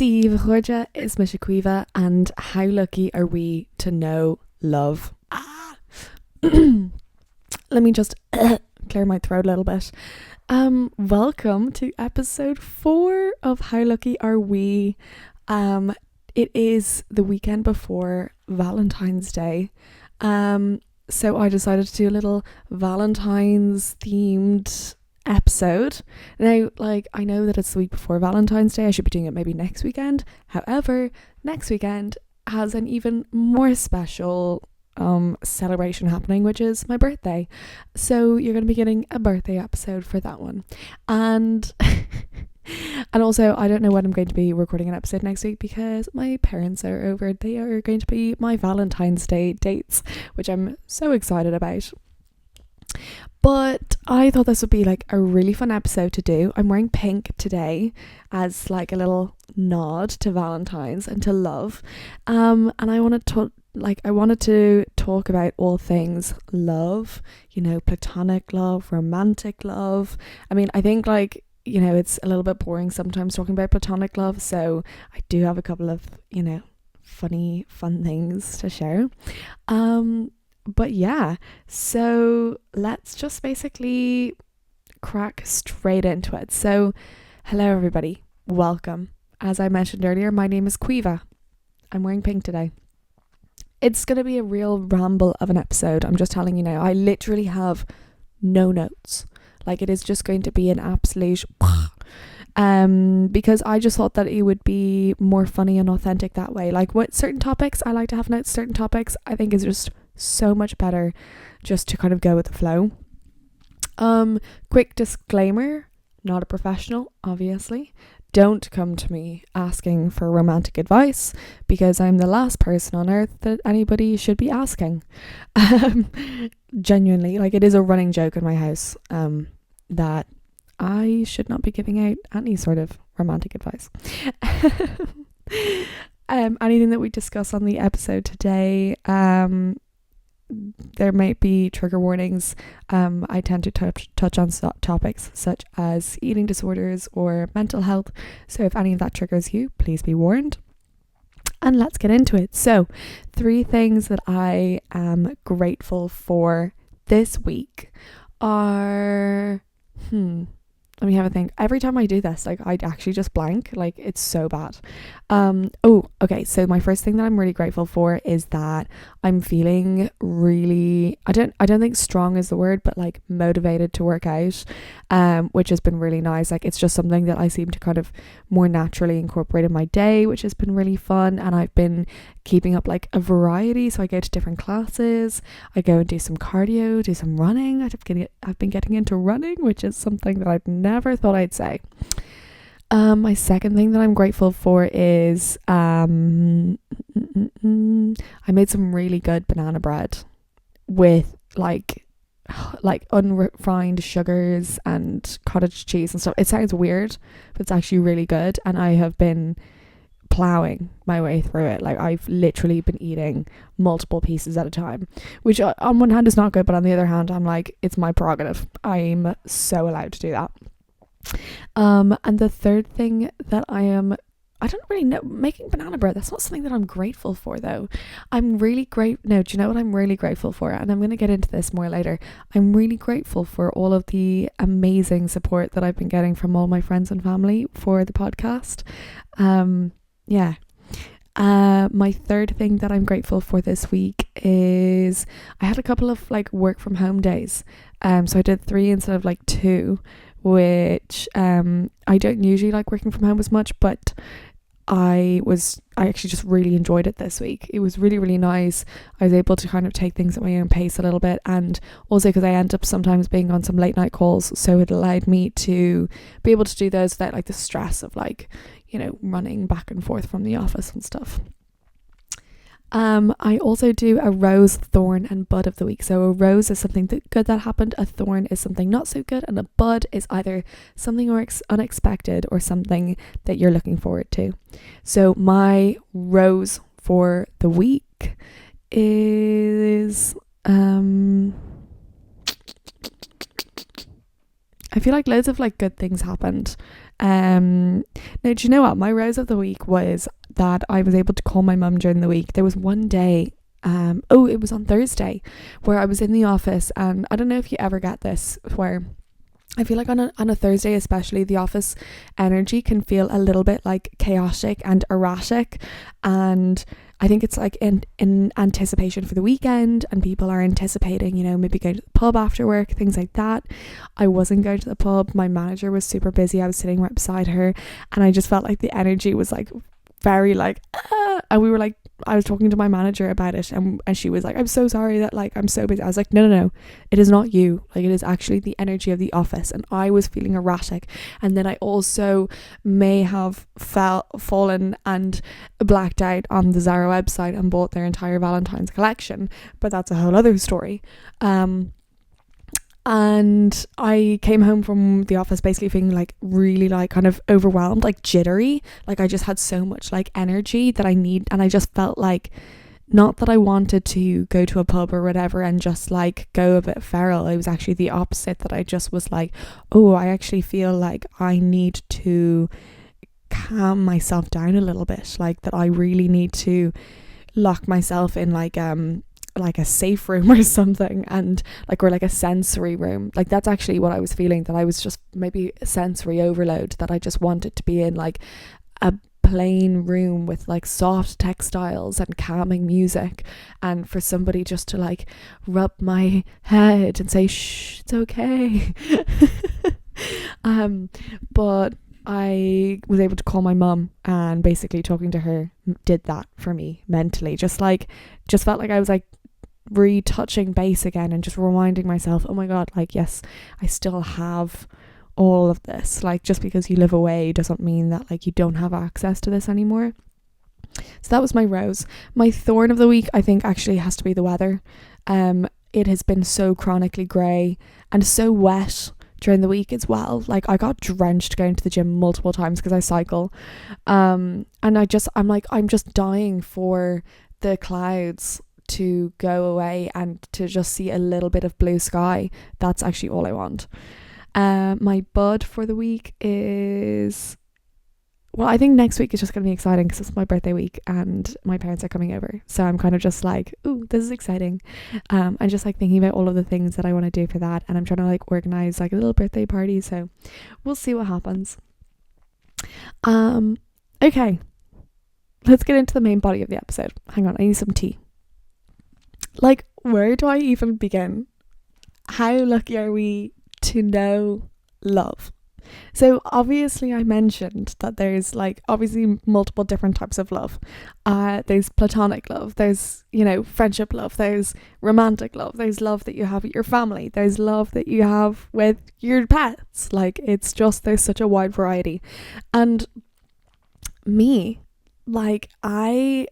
Steve Jorge is Misha Cuiva, and how lucky are we to know love? Let me just clear my throat a little bit. Welcome to episode 4 of How Lucky Are We? It is the weekend before Valentine's Day. So I decided to do a little Valentine's themed episode. Now, I know that it's the week before Valentine's Day. I should be doing it maybe next weekend. However, next weekend has an even more special celebration happening, which is my birthday. So you're going to be getting a birthday episode for that one. And and also, I don't know when I'm going to be recording an episode next week because my parents are over. They are going to be my Valentine's Day dates, which I'm so excited about. But I thought this would be a really fun episode to do. I'm wearing pink today as a little nod to Valentine's and to love. And I wanted to talk about all things love, platonic love, romantic love. I mean, I think it's a little bit boring sometimes talking about platonic love, so I do have a couple of, fun things to share. But yeah, so let's just basically crack straight into it. So, hello everybody, welcome. As I mentioned earlier, my name is Cuiva. I'm wearing pink today. It's going to be a real ramble of an episode, I'm just telling you now. I literally have no notes. It is just going to be an absolute because I just thought that it would be more funny and authentic that way. What certain topics I like to have notes, certain topics I think is just so much better just to kind of go with the flow. Quick disclaimer, not a professional, obviously. Don't come to me asking for romantic advice because I'm the last person on earth that anybody should be asking. Genuinely, it is a running joke in my house that I should not be giving out any sort of romantic advice. Anything that we discuss on the episode today, there might be trigger warnings. I tend to touch on topics such as eating disorders or mental health. So if any of that triggers you, please be warned. And let's get into it. So 3 things that I am grateful for this week are... Let me have a think. Every time I do this, I actually just blank. It's so bad. Okay. So my first thing that I'm really grateful for is that I'm feeling really, I don't think strong is the word, but motivated to work out, which has been really nice. It's just something that I seem to kind of more naturally incorporate in my day, which has been really fun. And I've been keeping up a variety. So I go to different classes. I go and do some cardio, do some running. I've been getting into running, which is something that I've never thought I'd say. My second thing that I'm grateful for is I made some really good banana bread with unrefined sugars and cottage cheese and stuff. It sounds weird, but it's actually really good, and I have been plowing my way through it. I've literally been eating multiple pieces at a time, which on one hand is not good, but on the other hand I'm it's my prerogative. I'm so allowed to do that. And the third thing that I don't really know, making banana bread, that's not something that I'm grateful for though. Do you know what I'm really grateful for? And I'm going to get into this more later. I'm really grateful for all of the amazing support that I've been getting from all my friends and family for the podcast. My third thing that I'm grateful for this week is I had a couple of work from home days. So I did 3 instead of 2, which I don't usually like working from home as much, but I actually just really enjoyed it this week. It was really, really nice. I was able to kind of take things at my own pace a little bit, and also because I end up sometimes being on some late night calls, so it allowed me to be able to do those without the stress of running back and forth from the office and stuff. I also do a rose, thorn and bud of the week. So a rose is something good that happened, a thorn is something not so good, and a bud is either something unexpected or something that you're looking forward to. So my rose for the week is I feel like loads of good things happened Now, do you know what? My rose of the week was that I was able to call my mum during the week. There was one day, it was on Thursday, where I was in the office, and I don't know if you ever get this, where I feel like on a Thursday especially, the office energy can feel a little bit like chaotic and erratic, and I think it's like in anticipation for the weekend, and people are anticipating, you know, maybe going to the pub after work, things like that. I wasn't going to the pub. My manager was super busy. I was sitting right beside her, and I just felt like the energy was like very like, and we were like, I was talking to my manager about it, and she was like, I'm so sorry that like I'm so busy. I was like, no, it is not you, like it is actually the energy of the office. And I was feeling erratic, and then I also may have fallen and blacked out on the Zara website and bought their entire Valentine's collection, but that's a whole other story. And I came home from the office basically feeling like really like kind of overwhelmed, like jittery, like I just had so much like energy that I need, and I just felt like, not that I wanted to go to a pub or whatever and just like go a bit feral. It was actually the opposite, that I just was like, oh, I actually feel like I need to calm myself down a little bit, like that I really need to lock myself in like a safe room or something, and like, or like a sensory room. Like that's actually what I was feeling, that I was just maybe sensory overload, that I just wanted to be in like a plain room with like soft textiles and calming music, and for somebody just to like rub my head and say, shh, it's okay. But I was able to call my mum, and basically talking to her did that for me mentally. Just felt like I was like retouching base again, and just reminding myself, oh my god, like yes, I still have all of this. Like just because you live away doesn't mean that like you don't have access to this anymore. So that was my rose. My thorn of the week, I think, actually has to be the weather. It has been so chronically grey and so wet during the week as well. Like I got drenched going to the gym multiple times because I cycle, and I'm just dying for the clouds to go away and to just see a little bit of blue sky. That's actually all I want. My bud for the week is, well, I think next week is just going to be exciting because it's my birthday week and my parents are coming over, so I'm kind of just like, ooh, this is exciting. I'm just like thinking about all of the things that I want to do for that, and I'm trying to like organize like a little birthday party, so we'll see what happens. Okay, let's get into the main body of the episode. Hang on, I need some tea. Like, where do I even begin? How lucky are we to know love? So obviously I mentioned that there's like obviously multiple different types of love. There's platonic love, there's, you know, friendship love, there's romantic love, there's love that you have with your family, there's love that you have with your pets. Like it's just, there's such a wide variety. And me, like I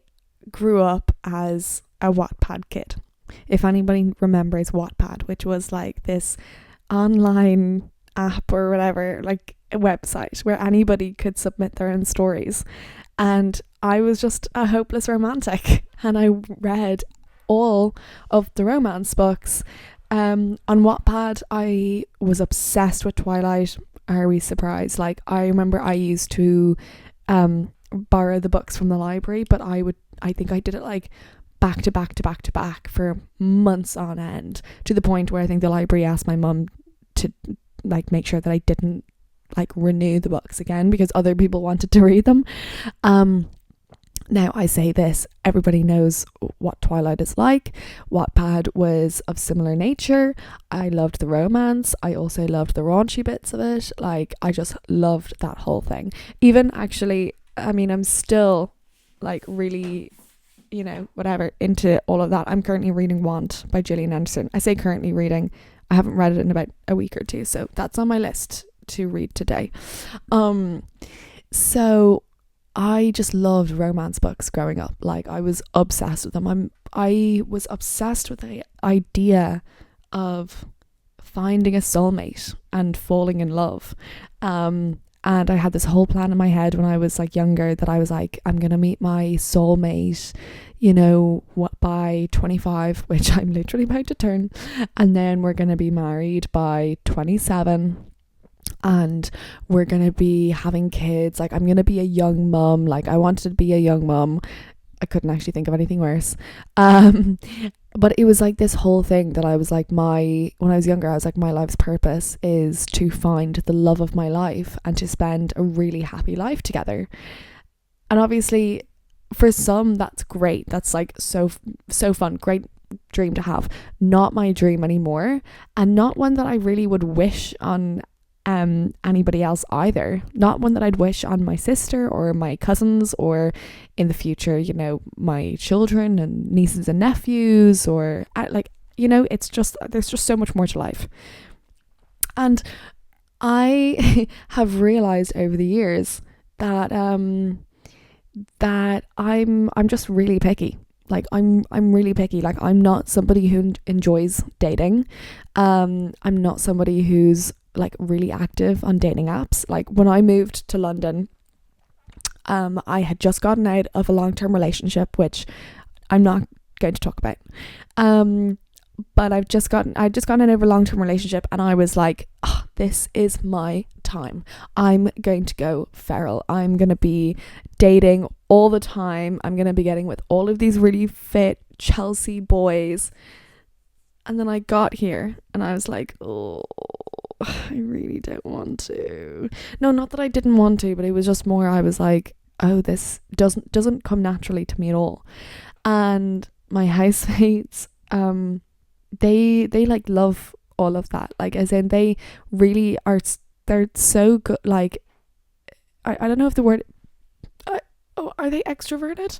grew up as a Wattpad kid. If anybody remembers Wattpad, which was like this online app or whatever, like a website where anybody could submit their own stories, and I was just a hopeless romantic, and I read all of the romance books. On Wattpad I was obsessed with Twilight. Are we surprised? Like I remember I used to borrow the books from the library, but I think I did it like back to back for months on end, to the point where I think the library asked my mum to like make sure that I didn't like renew the books again because other people wanted to read them. Now I say this, everybody knows what Twilight is like. Wattpad was of similar nature. I loved the romance. I also loved the raunchy bits of it. Like I just loved that whole thing. Even actually, I mean, I'm still like really, you know, whatever, into all of that. I'm currently reading Want by Gillian Anderson. I say currently reading, I haven't read it in about a week or two, so that's on my list to read today. So I just loved romance books growing up. Like I was obsessed with them. I was obsessed with the idea of finding a soulmate and falling in love. And I had this whole plan in my head when I was like younger, that I was like, I'm going to meet my soulmate, you know, by 25, which I'm literally about to turn. And then we're going to be married by 27. and we're gonna be having kids. Like, I'm gonna be a young mum. Like, I wanted to be a young mum. I couldn't actually think of anything worse. um but it was like this whole thing that I was like, when I was younger, I was like, my life's purpose is to find the love of my life and to spend a really happy life together. And obviously for some that's great, that's like so fun, great dream to have. Not my dream anymore, and not one that I really would wish on anybody else either. Not one that I'd wish on my sister or my cousins, or in the future, you know, my children and nieces and nephews, or like, you know, it's just, there's just so much more to life. And I have realized over the years that I'm just really picky. Like, I'm really picky. Like, I'm not somebody who enjoys dating. I'm not somebody who's like really active on dating apps. Like, when I moved to London, I had just gotten out of a long-term relationship, which I'm not going to talk about. But I'd just gotten out of a long-term relationship, and I was like, oh, this is my time. I'm going to go feral. I'm going to be dating all the time. I'm going to be getting with all of these really fit Chelsea boys. And then I got here and I was like, oh, I really don't want to. No, not that I didn't want to, but it was just more, I was like, oh, this doesn't come naturally to me at all. And my housemates, they like love all of that. Like, as in, they really are, they're so good. Like, I don't know if the word, are they extroverted?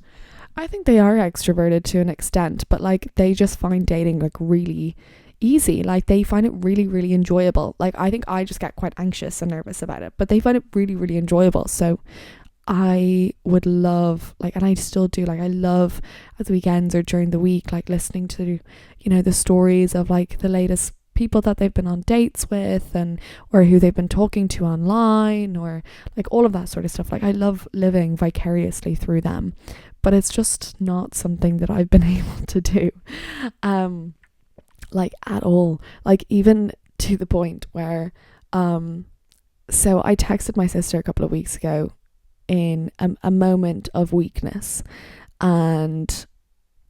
I think they are extroverted to an extent, but like, they just find dating like really easy. Like, they find it really, really enjoyable. Like, I think I just get quite anxious and nervous about it, but they find it really, really enjoyable. So I would love, like, and I still do, like, I love at the weekends or during the week, like, listening to, you know, the stories of like the latest people that they've been on dates with, and or who they've been talking to online, or like all of that sort of stuff. Like, I love living vicariously through them, but it's just not something that I've been able to do like at all. Like, even to the point where so I texted my sister a couple of weeks ago in a moment of weakness, and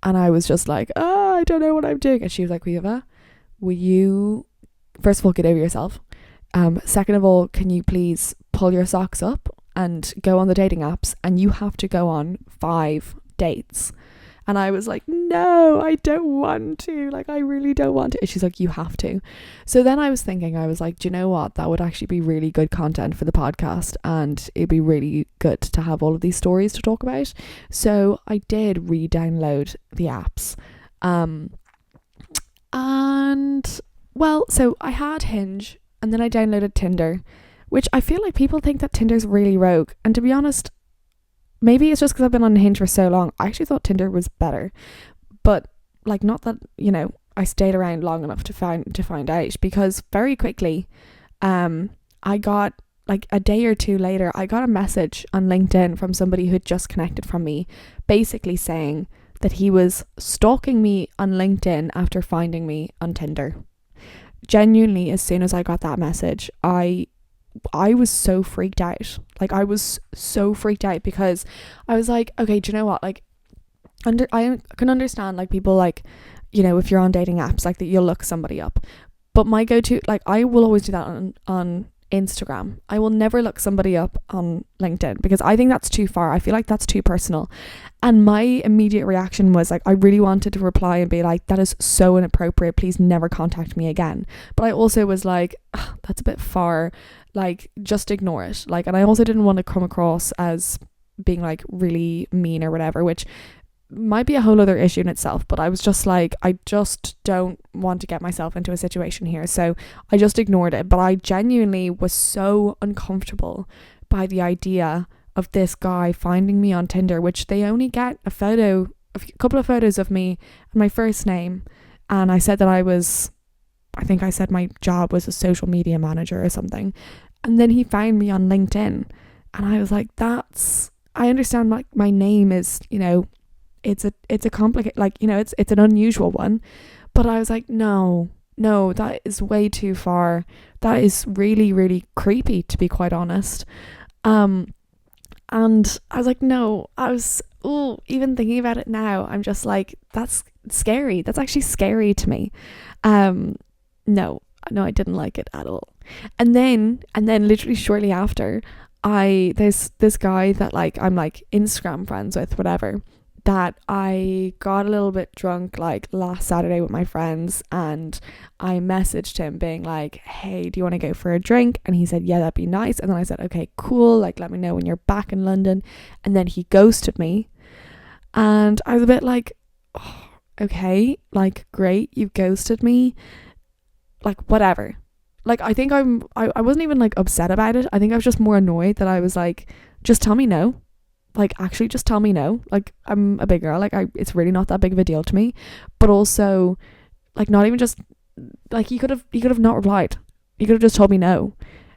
I was just like, oh, I don't know what I'm doing. And she was like, Riva, will you first of all get over yourself, second of all, can you please pull your socks up and go on the dating apps, and you have to go on 5 dates. And I was like, no, I don't want to. Like, I really don't want to. And she's like, you have to. So then I was thinking, I was like, do you know what? That would actually be really good content for the podcast. And it'd be really good to have all of these stories to talk about. So I did re-download the apps. And, well, so I had Hinge, and then I downloaded Tinder, which I feel like people think that Tinder's really rogue. And to be honest, maybe it's just because I've been on Hinge for so long. I actually thought Tinder was better, but like, not that, you know, I stayed around long enough to find out, because very quickly, I got, like, a day or two later, I got a message on LinkedIn from somebody who'd just connected from me, basically saying that he was stalking me on LinkedIn after finding me on Tinder. Genuinely, as soon as I got that message, I was so freaked out. Like, I was so freaked out, because I was like, okay, do you know what? Like, I can understand, like, people, like, you know, if you're on dating apps, like, that you'll look somebody up. But my go-to, like, I will always do that on Instagram. I will never look somebody up on LinkedIn, because I think that's too far. I feel like that's too personal. And my immediate reaction was like, I really wanted to reply and be like, that is so inappropriate, please never contact me again. But I also was like, that's a bit far, like, just ignore it. Like, and I also didn't want to come across as being like really mean or whatever, which might be a whole other issue in itself. But I was just like, I just don't want to get myself into a situation here, so I just ignored it. But I genuinely was so uncomfortable by the idea of this guy finding me on Tinder, which they only get a couple of photos of me and my first name, and I said that I think I said my job was a social media manager or something, and then he found me on LinkedIn, and I was like, I understand my name is, you know, it's a complicated, like, you know, it's an unusual one, but I was like, no, no, that is way too far. That is really, really creepy, to be quite honest. Um, and I was like, no, even thinking about it now, I'm just like, that's scary. That's actually scary to me. Um, no, no, I didn't like it at all. And then literally shortly after, there's this guy that like I'm like Instagram friends with, whatever, that I got a little bit drunk like last Saturday with my friends, and I messaged him being like, hey, do you want to go for a drink? And he said, yeah, that'd be nice. And then I said, okay, cool, like let me know when you're back in London. And then he ghosted me, and I was a bit like, oh, okay, like great, you ghosted me, like whatever. Like I think I wasn't even like upset about it. I think I was just more annoyed that I was like, just tell me no. Like actually just tell me no. Like I'm a big girl, like it's really not that big of a deal to me. But also like not even just like you could have not replied. You could have just told me no.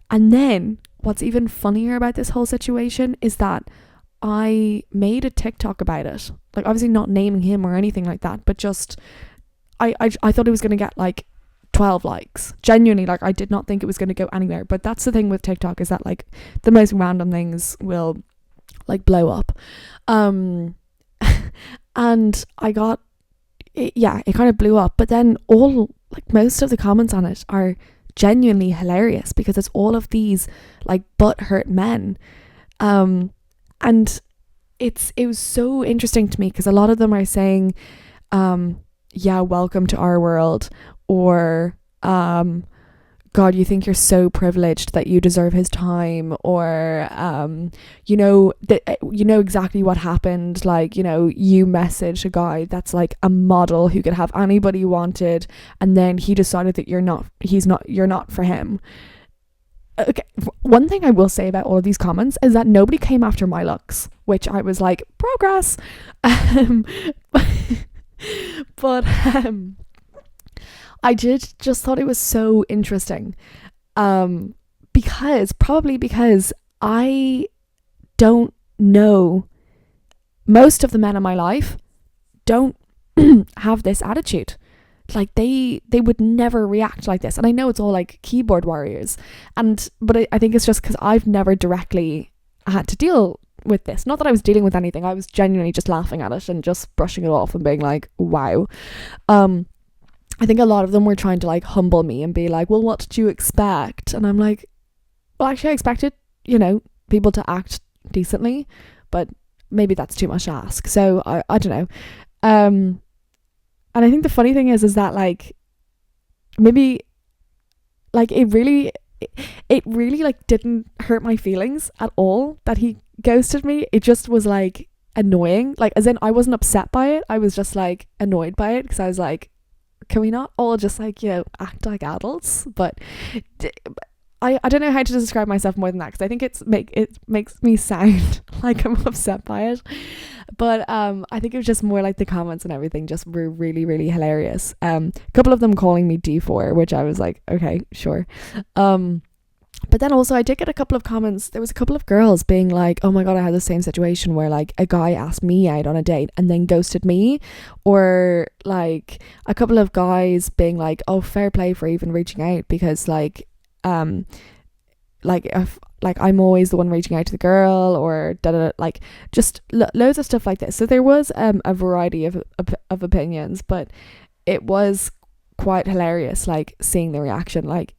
And then what's even funnier about this whole situation is that I made a TikTok about it. Like obviously not naming him or anything like that, but just I thought it was gonna get like 12 likes. Genuinely, like I did not think it was gonna go anywhere. But that's the thing with TikTok, is that like the most random things will like blow up. Um and I got it, yeah, it kind of blew up. But then most of the comments on it are genuinely hilarious, because it's all of these like butthurt men. And it was so interesting to me, because a lot of them are saying, yeah, welcome to our world, or God, you think you're so privileged that you deserve his time, or you know that you know exactly what happened, like, you know, you messaged a guy that's like a model who could have anybody you wanted, and then he decided that you're not for him. Okay, one thing I will say about all of these comments is that nobody came after my looks, which I was like, progress. um, but I did just thought it was so interesting, because I don't know, most of the men in my life don't have this attitude. Like they would never react like this. And I know it's all like keyboard warriors, but I think it's just because I've never directly had to deal with this. Not that I was dealing with anything, I was genuinely just laughing at it and just brushing it off and being like, wow. I think a lot of them were trying to like humble me and be like, well, what did you expect? And I'm like, well, actually I expected, you know, people to act decently, but maybe that's too much to ask. So I don't know. And I think the funny thing is that like maybe like it really like didn't hurt my feelings at all that he ghosted me. It just was like annoying. Like as in I wasn't upset by it. I was just like annoyed by it, because I was like, can we not all just like, you know, act like adults? But I don't know how to describe myself more than that, because I think it makes me sound like I'm upset by it. But I think it was just more like the comments and everything just were really, really hilarious. A couple of them calling me D4, which I was like, okay, sure. But then also I did get a couple of comments. There was a couple of girls being like, oh my God, I had the same situation where like a guy asked me out on a date and then ghosted me. Or like a couple of guys being like, oh, fair play for even reaching out, because like if like I'm always the one reaching out to the girl, or like just loads of stuff like this. So there was a variety of opinions, but it was quite hilarious, like seeing the reaction. Like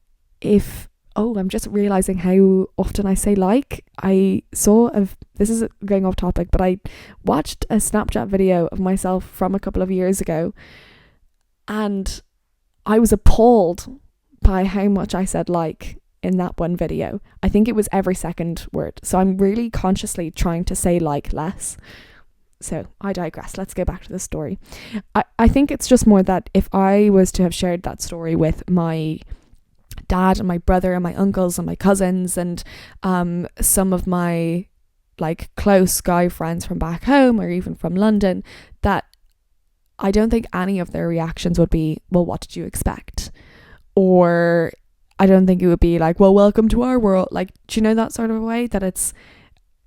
I'm just realizing how often I say like. I saw this is going off topic, but I watched a Snapchat video of myself from a couple of years ago, and I was appalled by how much I said like in that one video. I think it was every second word. So I'm really consciously trying to say like less. So I digress. Let's go back to the story. I think it's just more that if I was to have shared that story with my dad and my brother and my uncles and my cousins and some of my like close guy friends from back home or even from London, that I don't think any of their reactions would be, well, what did you expect? Or I don't think it would be like, well, welcome to our world. Like, do you know that sort of a way that it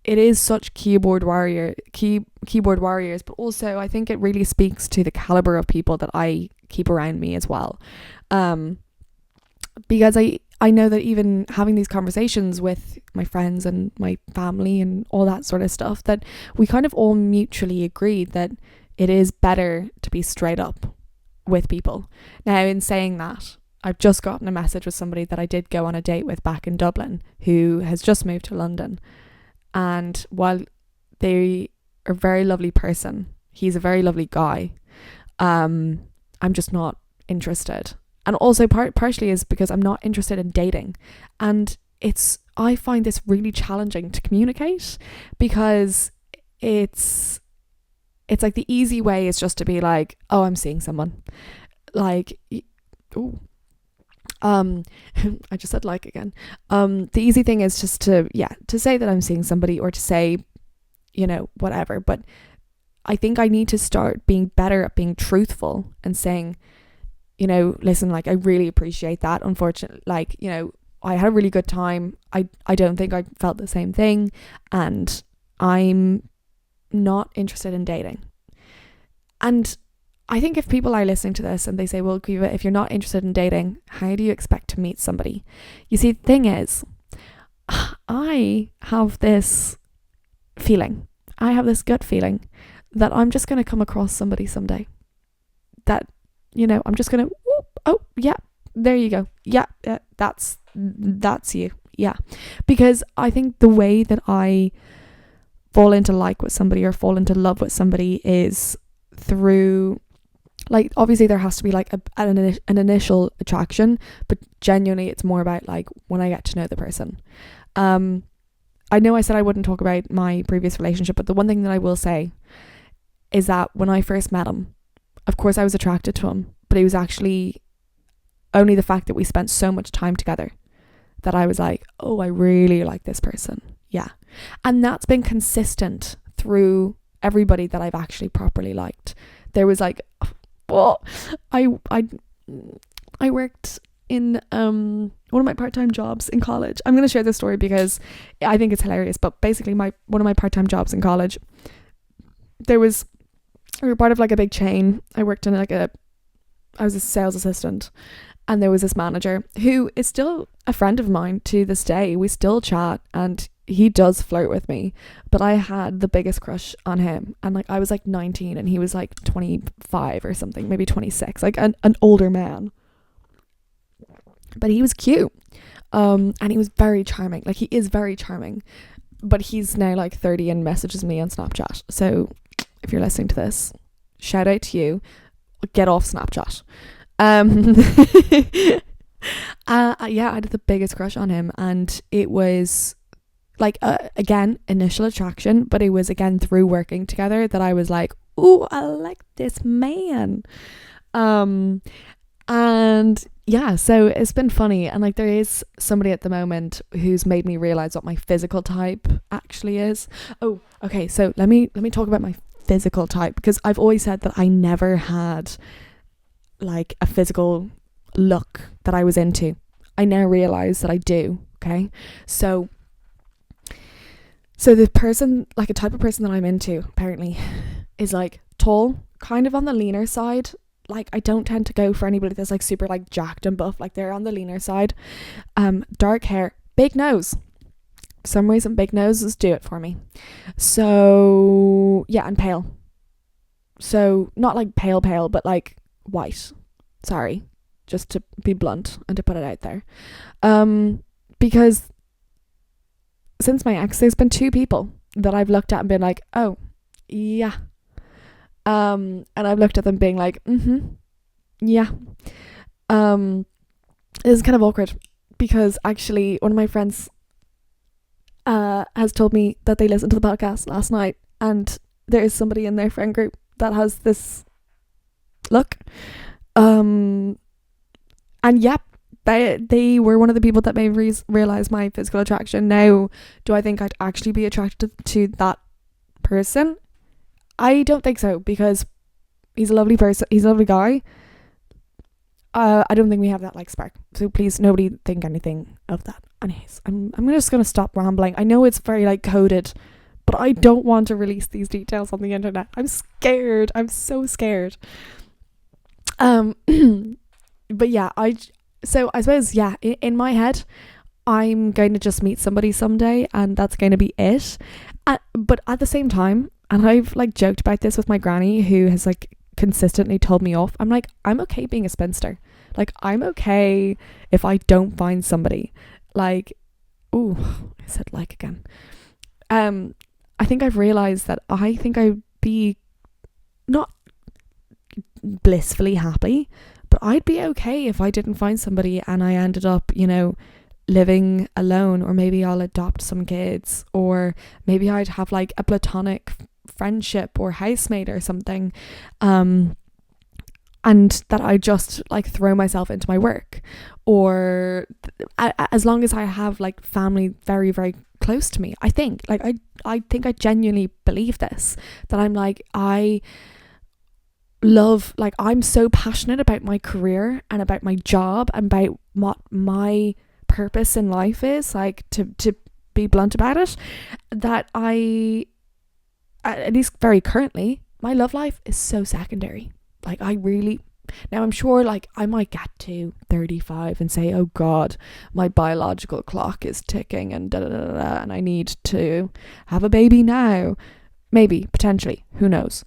is such keyboard warriors, but also I think it really speaks to the caliber of people that I keep around me as well. Because I know that even having these conversations with my friends and my family and all that sort of stuff, that we kind of all mutually agreed that it is better to be straight up with people. Now, in saying that, I've just gotten a message with somebody that I did go on a date with back in Dublin, who has just moved to London. And while they are a very lovely person, he's a very lovely guy, I'm just not interested. And also partially is because I'm not interested in dating. And I find this really challenging to communicate, because it's like the easy way is just to be like, oh, I'm seeing someone. Like, ooh. I just said like again. The easy thing is just to say that I'm seeing somebody, or to say, whatever. But I think I need to start being better at being truthful and saying, listen, like, I really appreciate that. Unfortunately, like, I had a really good time. I don't think I felt the same thing, and I'm not interested in dating. And I think if people are listening to this and they say, well, Caoimhe, if you're not interested in dating, how do you expect to meet somebody? You see, the thing is, I have this feeling, I have this gut feeling that I'm just going to come across somebody someday. That, I'm just going to, oh, yeah, there you go. Yeah, that's you. Yeah. Because I think the way that I fall into like with somebody or fall into love with somebody is through, like, obviously there has to be like an initial attraction, but genuinely it's more about like when I get to know the person. I know I said I wouldn't talk about my previous relationship, but the one thing that I will say is that when I first met him, of course I was attracted to him, but it was actually only the fact that we spent so much time together that I was like, oh, I really like this person. Yeah. And that's been consistent through everybody that I've actually properly liked. There was like, well, I worked in one of my part-time jobs in college. I'm going to share this story because I think it's hilarious, but basically one of my part-time jobs in college, we were part of like a big chain. I worked in I was a sales assistant, and there was this manager who is still a friend of mine to this day. We still chat, and he does flirt with me, but I had the biggest crush on him. And like, I was like 19 and he was like 25 or something, maybe 26, like an older man, but he was cute. And he was very charming. Like, he is very charming, but he's now like 30 and messages me on Snapchat. So if you're listening to this, shout out to you. Get off Snapchat. Yeah, I had the biggest crush on him, and it was like, again, initial attraction, but it was again through working together that I was like, ooh, I like this man. And yeah, so it's been funny, and like, there is somebody at the moment who's made me realize what my physical type actually is. Oh, okay, so let me talk about my physical type, because I've always said that I never had like a physical look that I was into. I now realize that I do. Okay, so the person, like a type of person that I'm into apparently, is like tall, kind of on the leaner side. Like, I don't tend to go for anybody that's like super like jacked and buff. Like, they're on the leaner side. Dark hair, big nose. For some reason, big noses do it for me. So yeah, and pale. So not like pale, but like white. Sorry, just to be blunt and to put it out there. Because since my ex, there's been two people that I've looked at and been like, oh, yeah. And I've looked at them being like, yeah. This is kind of awkward, because actually one of my friends has told me that they listened to the podcast last night, and there is somebody in their friend group that has this look. And yep, they were one of the people that made me realize my physical attraction. Now, do I think I'd actually be attracted to that person? I don't think so, because he's a lovely person. He's a lovely guy. I don't think we have that like spark. So please, nobody think anything of that. Anyways, I'm just gonna stop rambling. I know it's very like coded, but I don't want to release these details on the internet. I'm scared. I'm so scared. But yeah, so I suppose, yeah, in my head, I'm going to just meet somebody someday and that's going to be it. But at the same time, and I've like joked about this with my granny who has like consistently told me off, I'm like, I'm okay being a spinster. Like, I'm okay if I don't find somebody. Like, ooh, I said like again. I think I've realised that I think I'd be not blissfully happy, but I'd be okay if I didn't find somebody and I ended up, living alone, or maybe I'll adopt some kids, or maybe I'd have like a platonic friendship or housemate or something, and that I just like throw myself into my work, or as long as I have like family very, very close to me. I think I think I genuinely believe this, that I'm like, I love, like, I'm so passionate about my career and about my job and about what my purpose in life is, like, to be blunt about it, that I, at least very currently, my love life is so secondary. Like, I really, now I'm sure like I might get to 35 and say, oh god, my biological clock is ticking and da da da da, and I need to have a baby now. Maybe, potentially, who knows.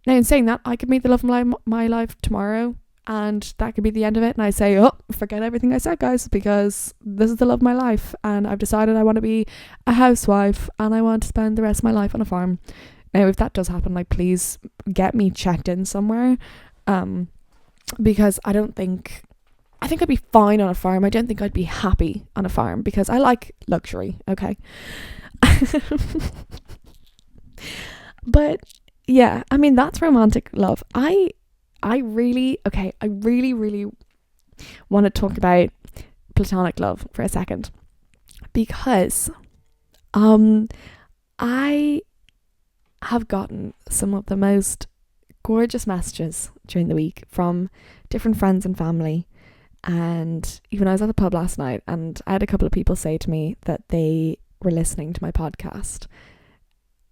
Now, in saying that, I could meet the love of my life tomorrow, and that could be the end of it, and I say, oh, forget everything I said, guys, because this is the love of my life, and I've decided I want to be a housewife, and I want to spend the rest of my life on a farm. Now, if that does happen, like, please get me checked in somewhere, because I think I'd be fine on a farm. I don't think I'd be happy on a farm, because I like luxury, okay? But yeah, I mean, that's romantic love. I really want to talk about platonic love for a second, because I have gotten some of the most gorgeous messages during the week from different friends and family. And even I was at the pub last night, and I had a couple of people say to me that they were listening to my podcast.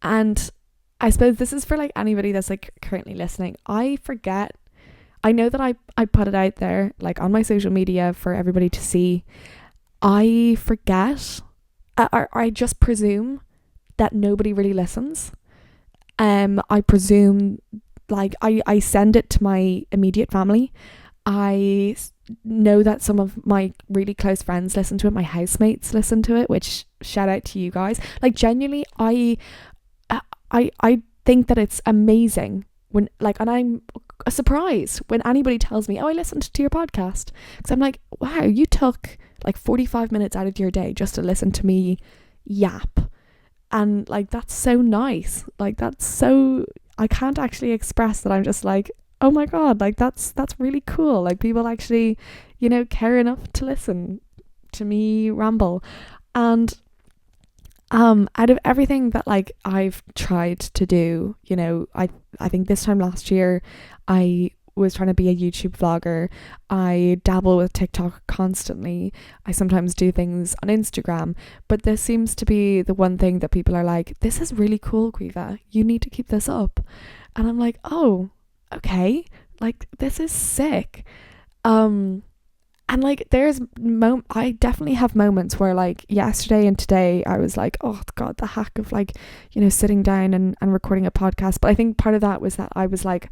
And I suppose this is for like anybody that's like currently listening. I know that I put it out there like on my social media for everybody to see. I forget, or I just presume that nobody really listens. I presume, like, I send it to my immediate family. I know that some of my really close friends listen to it. My housemates listen to it, which shout out to you guys. Like, genuinely, I think that it's amazing when, like, and I'm surprised when anybody tells me, oh, I listened to your podcast, because I'm like, wow, you took like 45 minutes out of your day just to listen to me yap. And like, that's so nice. Like, that's so, I can't actually express that. I'm just like, oh my god, like that's really cool. Like, people actually, care enough to listen to me ramble. And out of everything that like I've tried to do, I think this time last year I was trying to be a YouTube vlogger. I dabble with TikTok constantly. I sometimes do things on Instagram, but this seems to be the one thing that people are like, this is really cool, Caoimhe, you need to keep this up. And I'm like, oh, okay, like, this is sick. And like, I definitely have moments where, like, yesterday and today I was like, oh god, the hack of like, sitting down and recording a podcast. But I think part of that was that I was like,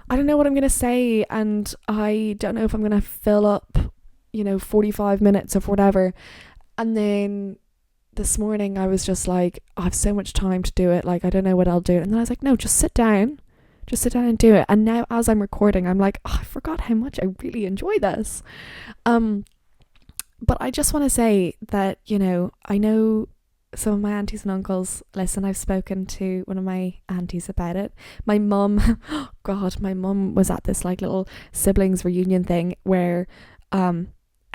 I don't know what I'm gonna say, and I don't know if I'm gonna fill up 45 minutes of whatever. And then this morning I was just like, I have so much time to do it, like, I don't know what I'll do. And then I was like, no, just sit down and do it. And now as I'm recording, I'm like, oh, I forgot how much I really enjoy this. But I just want to say that, I know some of my aunties and uncles listen. I've spoken to one of my aunties about it. My mum, oh god, my mum was at this like little siblings reunion thing where, and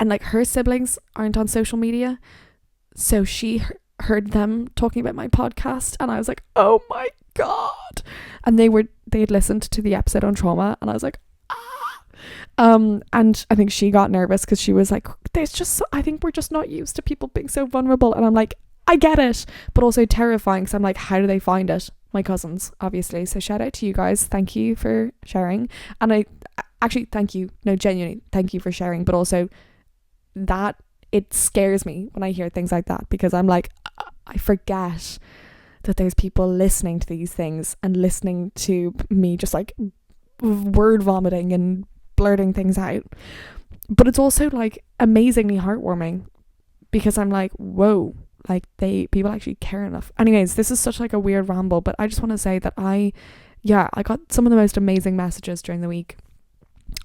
like, her siblings aren't on social media. So she heard them talking about my podcast, and I was like, oh my god. And they had listened to the episode on trauma, and I was like, and I think she got nervous because she was like, I think we're just not used to people being so vulnerable. And I'm like, I get it, but also terrifying, because I'm like, how do they find it? My cousins, obviously. So shout out to you guys, thank you for sharing. And actually, thank you. No, genuinely, thank you for sharing. But also that it scares me when I hear things like that, because I'm like, I forget that there's people listening to these things and listening to me just like word vomiting and blurting things out. But it's also like amazingly heartwarming, because I'm like, whoa, like people actually care enough. Anyways, this is such like a weird ramble, but I just want to say that I got some of the most amazing messages during the week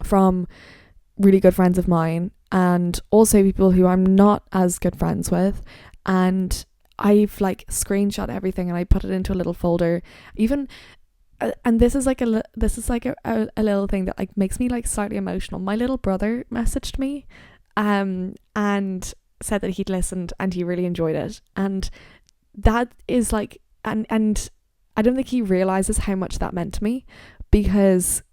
from really good friends of mine, and also people who I'm not as good friends with, and I've like screenshot everything and I put it into a little folder. Even and this is like a little thing that like makes me like slightly emotional. My little brother messaged me and said that he'd listened and he really enjoyed it, and that is like, and I don't think he realizes how much that meant to me, because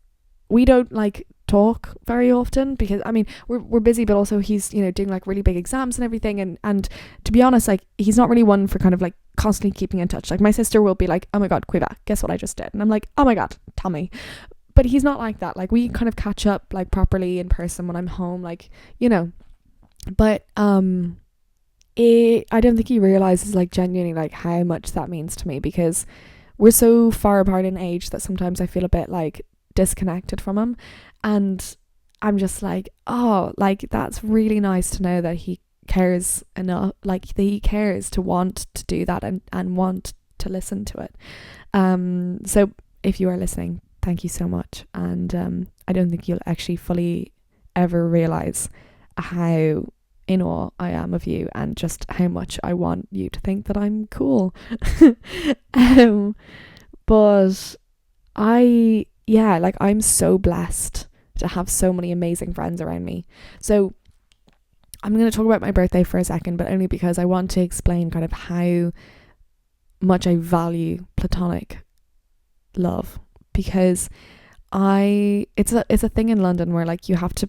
we don't like talk very often, because I mean we're busy, but also he's, you know, doing like really big exams and everything, and to be honest, like he's not really one for kind of like constantly keeping in touch. Like my sister will be like, oh my god, Quiva, guess what I just did, and I'm like, oh my god, tell me. But he's not like that. Like we kind of catch up like properly in person when I'm home, like, you know. But I don't think he realizes like genuinely like how much that means to me, because we're so far apart in age that sometimes I feel a bit like disconnected from him, and I'm just like, oh, like that's really nice to know that he cares enough, like that he cares to want to do that and want to listen to it. So if you are listening, thank you so much, and I don't think you'll actually fully ever realize how in awe I am of you, and just how much I want you to think that I'm cool. But I'm so blessed to have so many amazing friends around me. So I'm going to talk about my birthday for a second, but only because I want to explain kind of how much I value platonic love, because it's a thing in London where like you have to,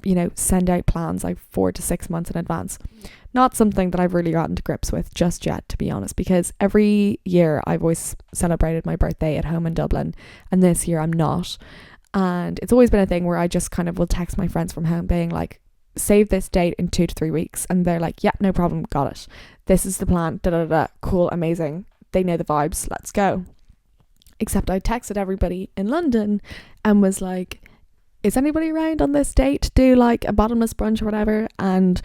you know, send out plans like 4 to 6 months in advance. Not something that I've really gotten to grips with just yet, to be honest, because every year I've always celebrated my birthday at home in Dublin, and this year I'm not. And it's always been a thing where I just kind of will text my friends from home being like, save this date in 2 to 3 weeks, and they're like, yeah, no problem, got it, this is the plan, cool, amazing, they know the vibes, let's go. Except I texted everybody in London and was like, is anybody around on this date to do like a bottomless brunch or whatever? And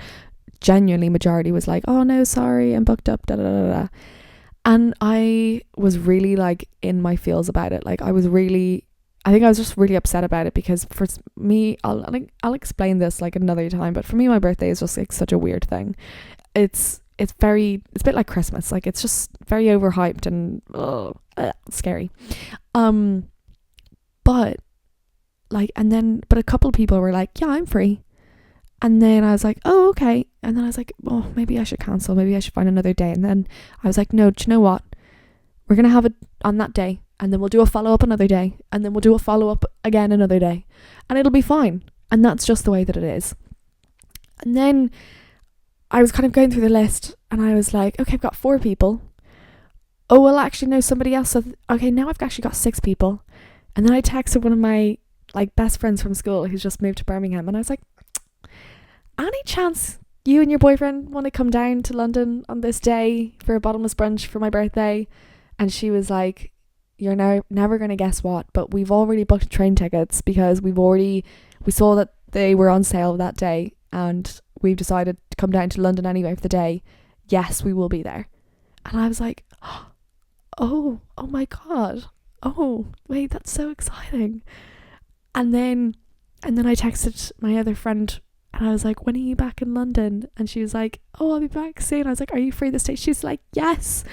genuinely majority was like, oh no, sorry, I'm booked up, and I was really like in my feels about it. Like I think I was just really upset about it, because for me, I'll explain this like another time, but for me my birthday is just like such a weird thing. It's a bit like Christmas, like it's just very overhyped and scary. But a couple of people were like, yeah, I'm free. And then I was like, oh, okay. And then I was like, oh, maybe I should cancel. Maybe I should find another day. And then I was like, no, do you know what? We're going to have it on that day. And then we'll do a follow-up another day. And then we'll do a follow-up again another day. And it'll be fine. And that's just the way that it is. And then I was kind of going through the list. And I was like, okay, I've got 4 people. Oh, well, actually, no, somebody else. So okay, now I've actually got 6 people. And then I texted one of my like best friends from school who's just moved to Birmingham, and I was like, any chance you and your boyfriend want to come down to London on this day for a bottomless brunch for my birthday? And she was like, you're never going to guess what, but we've already booked train tickets, because we saw that they were on sale that day, and we've decided to come down to London anyway for the day. Yes, we will be there. And I was like, oh my god, oh wait, that's so exciting. And then I texted my other friend, and I was like, when are you back in London? And she was like, oh, I'll be back soon. I was like, are you free this day? She's like, yes,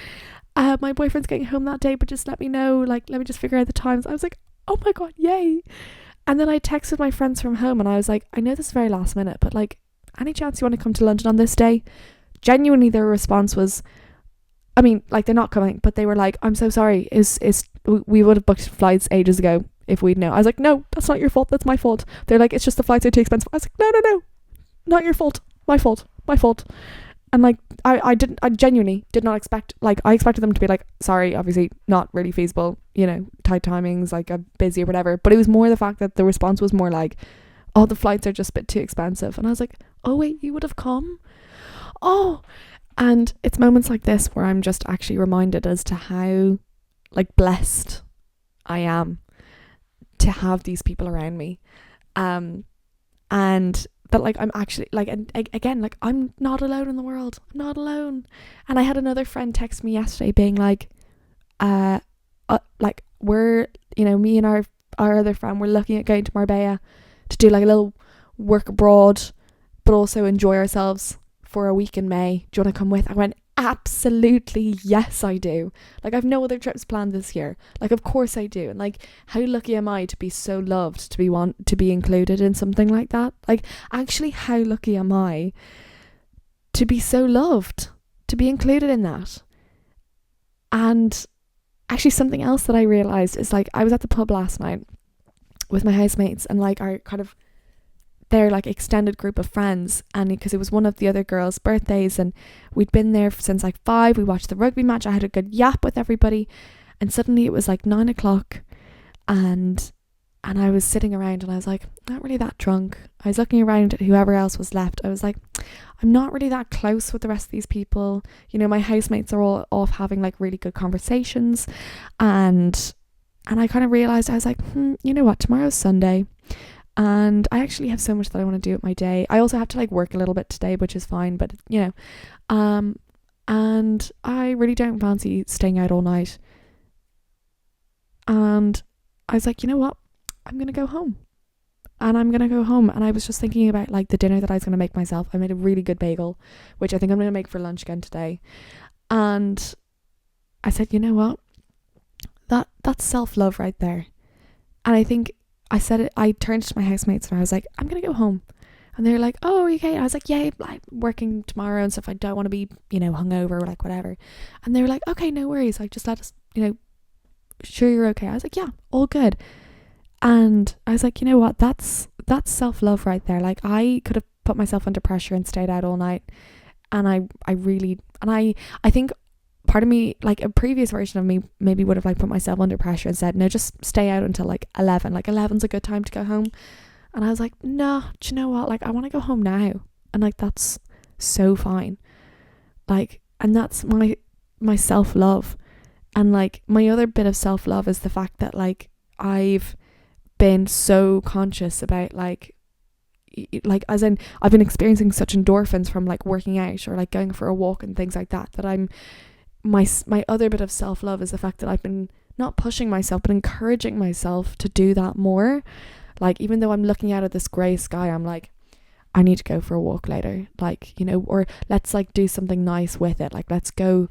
my boyfriend's getting home that day, but just let me know, like, let me just figure out the times. I was like, oh my god, yay. And then I texted my friends from home, and I was like, I know this is very last minute, but like, any chance you want to come to London on this day? Genuinely, their response was, I mean, like, they're not coming, but they were like, I'm so sorry, we would have booked flights ages ago if we'd known. I was like, no, that's not your fault, that's my fault. They're like, it's just the flights are too expensive. I was like, no, not your fault, my fault. And like I genuinely did not expect, like I expected them to be like, sorry, obviously not really feasible, you know, tight timings, like I'm busy or whatever. But it was more the fact that the response was more like, oh, the flights are just a bit too expensive. And I was like, oh wait, you would have come? Oh. And it's moments like this where I'm just actually reminded as to how like blessed I am to have these people around me. And that like I'm actually like, and again, like I'm not alone in the world. I'm not alone. And I had another friend text me yesterday being like, like we're, you know, me and our other friend, we're looking at going to Marbella to do like a little work abroad, but also enjoy ourselves for a week in May. Do you want to come with? I went, absolutely yes I do. Like I've no other trips planned this year. Like of course I do. And like how lucky am I to be so loved, to be included in something like that? Like actually how lucky am I to be so loved, to be included in that? And actually something else that I realised is like I was at the pub last night with my housemates and like our kind of their like extended group of friends, and because it was one of the other girls' birthdays and we'd been there since like 5. We watched the rugby match. I had a good yap with everybody, and suddenly it was like 9 o'clock and I was sitting around and I was like, not really that drunk. I was looking around at whoever else was left. I was like, I'm not really that close with the rest of these people. You know, my housemates are all off having like really good conversations, and I kind of realised, I was like, you know what, tomorrow's Sunday and I actually have so much that I want to do with my day. I also have to like work a little bit today, which is fine, but you know, and I really don't fancy staying out all night. And I was like, you know what, I'm gonna go home. And I was just thinking about like the dinner that I was gonna make myself. I made a really good bagel, which I think I'm gonna make for lunch again today. And I said, you know what, that's self-love right there. And I think I said it, I turned to my housemates and I was like, I'm gonna go home. And they're like, oh, okay. And I was like, yeah, I'm working tomorrow and stuff. I don't want to be, you know, hungover or like whatever. And they were like, okay, no worries. Like, just let us, you know, sure you're okay. I was like, yeah, all good. And I was like, you know what? That's self-love right there. Like I could have put myself under pressure and stayed out all night. And I think part of me, like a previous version of me maybe would have like put myself under pressure and said, no, just stay out until like 11. Like 11's a good time to go home. And I was like, no, do you know what? Like I want to go home now. And like that's so fine. Like, and that's my self-love. And like my other bit of self-love is the fact that like I've been so conscious about like as in I've been experiencing such endorphins from like working out or like going for a walk and things like that, that I'm my other bit of self-love is the fact that I've been not pushing myself but encouraging myself to do that more. Like even though I'm looking out at this grey sky, I'm like, I need to go for a walk later, like, you know, or let's like do something nice with it, like let's go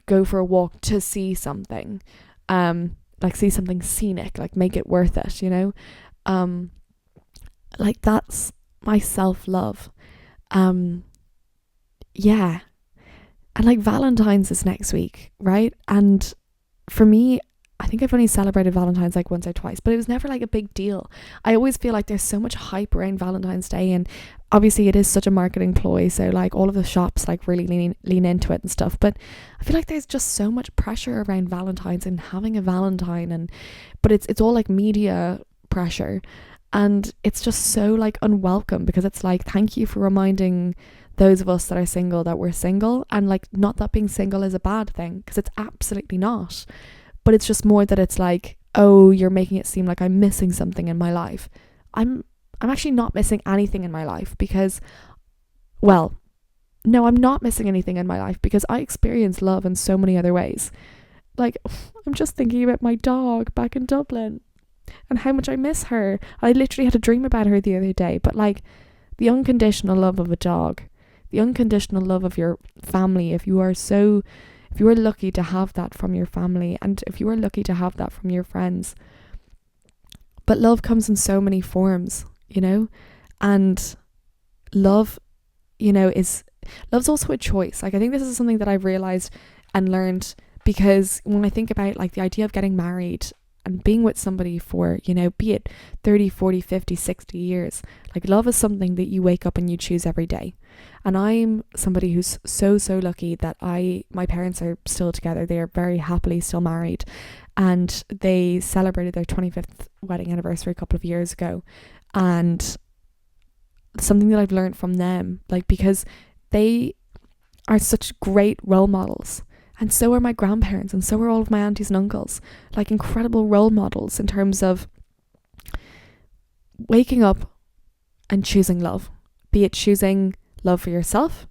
for a walk to see something, like see something scenic, like make it worth it, you know. Like that's my self-love. Yeah. And like Valentine's is next week, right? And for me, I think I've only celebrated Valentine's like once or twice, but it was never like a big deal. I always feel like there's so much hype around Valentine's Day, and obviously it is such a marketing ploy, so like all of the shops like really lean into it and stuff, but I feel like there's just so much pressure around Valentine's and having a Valentine, but it's all like media pressure, and it's just so like unwelcome, because it's like, thank you for reminding those of us that are single that we're single, and like not that being single is a bad thing, because it's absolutely not, but it's just more that it's like, oh, you're making it seem like I'm missing something in my life. I'm actually not missing anything in my life, because, well, no, I'm not missing anything in my life, because I experience love in so many other ways. Like, I'm just thinking about my dog back in Dublin and how much I miss her. I literally had a dream about her the other day, but like the unconditional love of a dog, the unconditional love of your family, if you are lucky to have that from your family, and if you are lucky to have that from your friends. But love comes in so many forms, you know, and love, you know, love's also a choice. Like I think this is something that I've realized and learned, because when I think about like the idea of getting married and being with somebody for, you know, be it 30, 40, 50, 60 years. Like, love is something that you wake up and you choose every day. And I'm somebody who's so lucky that my parents are still together. They are very happily still married, and they celebrated their 25th wedding anniversary a couple of years ago. And something that I've learned from them, like, because they are such great role models, and so are my grandparents, and so are all of my aunties and uncles, like incredible role models in terms of waking up and choosing love, be it choosing love for yourself,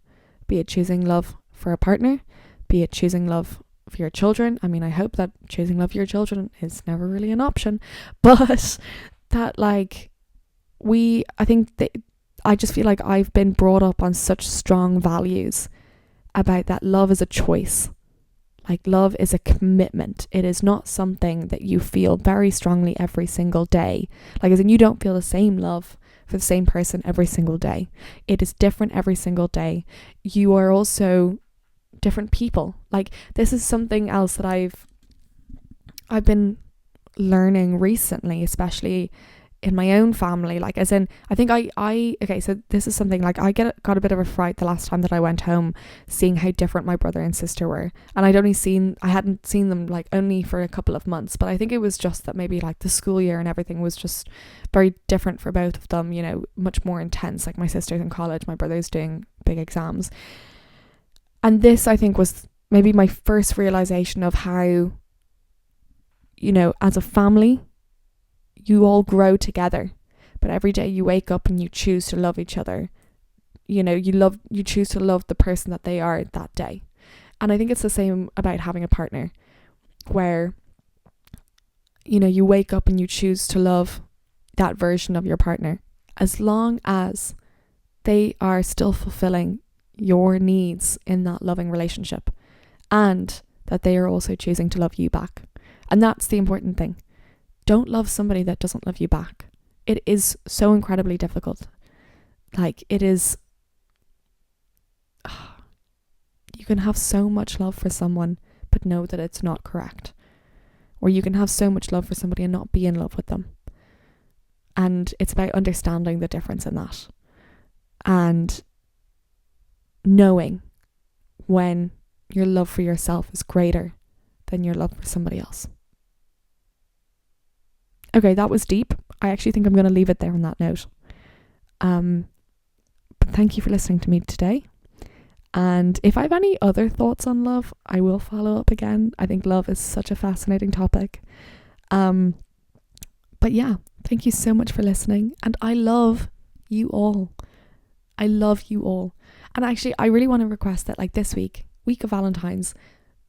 be it choosing love for a partner, be it choosing love for your children. I mean, I hope that choosing love for your children is never really an option, but that, like, I just feel like I've been brought up on such strong values about that love is a choice. Like, love is a commitment. It is not something that you feel very strongly every single day. Like, as in, you don't feel the same love for the same person every single day. It is different every single day. You are also different people. Like, this is something else that I've been learning recently, especially in my own family. Like, as in, I think okay, so this is something, like, I got a bit of a fright the last time that I went home, seeing how different my brother and sister were. And I hadn't seen them, like, only for a couple of months, but I think it was just that maybe, like, the school year and everything was just very different for both of them, you know, much more intense. Like, my sister's in college, my brother's doing big exams. And this, I think, was maybe my first realization of how, you know, as a family, you all grow together, but every day you wake up and you choose to love each other. You know, you choose to love the person that they are that day. And I think it's the same about having a partner, where, you know, you wake up and you choose to love that version of your partner, as long as they are still fulfilling your needs in that loving relationship, and that they are also choosing to love you back. And that's the important thing. Don't love somebody that doesn't love you back. It is so incredibly difficult. Like, it is, you can have so much love for someone but know that it's not correct. Or you can have so much love for somebody and not be in love with them. And it's about understanding the difference in that, and knowing when your love for yourself is greater than your love for somebody else. Okay, that was deep. I actually think I'm going to leave it there on that note. But thank you for listening to me today. And if I have any other thoughts on love, I will follow up again. I think love is such a fascinating topic. But yeah, thank you so much for listening. And I love you all. I love you all. And actually, I really want to request that, like, this week of Valentine's,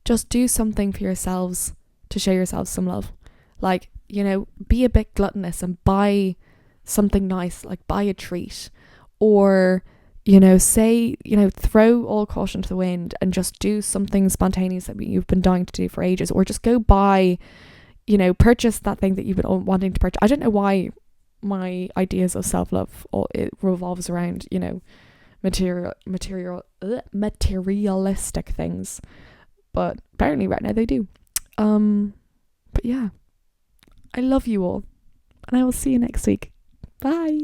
just do something for yourselves to show yourselves some love. Like, you know, be a bit gluttonous and buy something nice, like buy a treat, or, you know, say, you know, throw all caution to the wind and just do something spontaneous that you've been dying to do for ages, or just go buy, you know, purchase that thing that you've been wanting to purchase. I don't know why my ideas of self-love, it revolves around, you know, materialistic things, but apparently right now they do. But yeah, I love you all, and I will see you next week. Bye.